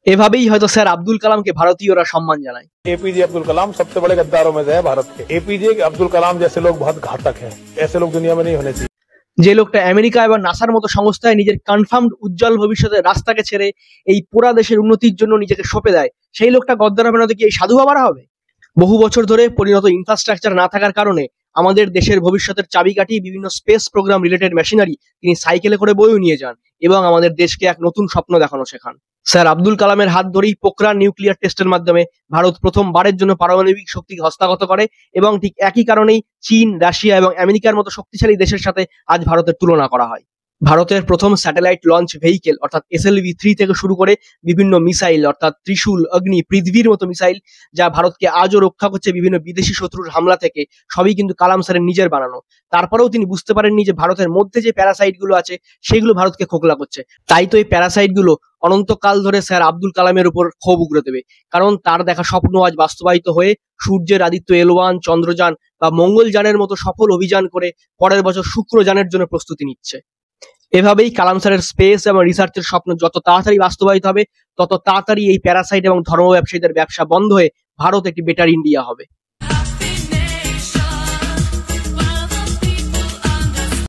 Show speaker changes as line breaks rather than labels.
এভাবেই হয়তো স্যার আব্দুল কালামকে ভারতীয়রা সম্মান জানায়।
एपीजे अब्दुल कलाम सबसे बड़े गद्दारों में से है भारत के। एपीजे अब्दुल कलाम जैसे लोग बहुत घातक हैं, ऐसे लोग दुनिया में नहीं होने चाहिए।
যে লোকটা আমেরিকা এবং নাসার মতো সংস্থায় নিজের কনফার্মড উজ্জ্বল ভবিষ্যতের রাস্তাকে ছেড়ে এই পুরা দেশের উন্নতির জন্য নিজেকে সঁপে দেয়, সেই লোকটা গদ্দার হবে না তো কি এই সাধু বাবারা হবে? বহু বছর ধরে পরিণত ইনফ্রাস্ট্রাকচার না থাকার কারণে আমাদের দেশের ভবিষ্যতের চাবিকাঠি বিভিন্ন স্পেস প্রোগ্রাম রিলেটেড মেশিনারি তিনি সাইকেলে করে বয়েও নিয়ে যান এবং আমাদের দেশকে এক নতুন স্বপ্ন দেখানো শেখান। স্যার আব্দুল কালামের হাত ধরেই পোখরান নিউক্লিয়ার টেস্টের মাধ্যমে ভারত প্রথমবারের জন্য পারমাণবিক শক্তিকে হস্তগত করে এবং ঠিক একই কারণেই চীন, রাশিয়া এবং আমেরিকার মতো শক্তিশালী দেশের সাথে আজ ভারতের তুলনা করা হয়। ভারতের প্রথম স্যাটেলাইট লঞ্চ ভেহিকেল অর্থাৎ SLV-3 থেকে শুরু করে বিভিন্ন মিসাইল অর্থাৎ ত্রিশূল, অগ্নি, পৃথিবীর মতো মিসাইল যা ভারতকে আজও রক্ষা করছে বিভিন্ন বিদেশি শত্রুর হামলা থেকে, সবই কিন্তু কালাম স্যারের নিজের বানানো। তারপরেও তিনি বুঝতে পারেননি যে ভারতের মধ্যে যে প্যারাসাইট গুলো আছে সেগুলো ভারতকে খোকলা করছে। তাই তো এই প্যারাসাইট গুলো অনন্তকাল ধরে স্যার আব্দুল কালামের উপর ক্ষোভ উগরে দেবে, কারণ তার দেখা স্বপ্ন আজ বাস্তবায়িত হয়ে সূর্যের আদিত্য L1, চন্দ্রযান বা মঙ্গলযানের মতো সফল অভিযান করে পরের বছর শুক্রযানের জন্য প্রস্তুতি নিচ্ছে। এভাবেই কালাম স্যারের স্পেস এবং রিসার্চের স্বপ্ন যত তাড়াতাড়ি বাস্তবায়িত হবে, তত তাড়াতাড়ি এই প্যারাসাইট এবং ধর্ম ব্যবসায়ীদের ব্যবসা বন্ধ হয়ে ভারত একটি বেটার ইন্ডিয়া হবে।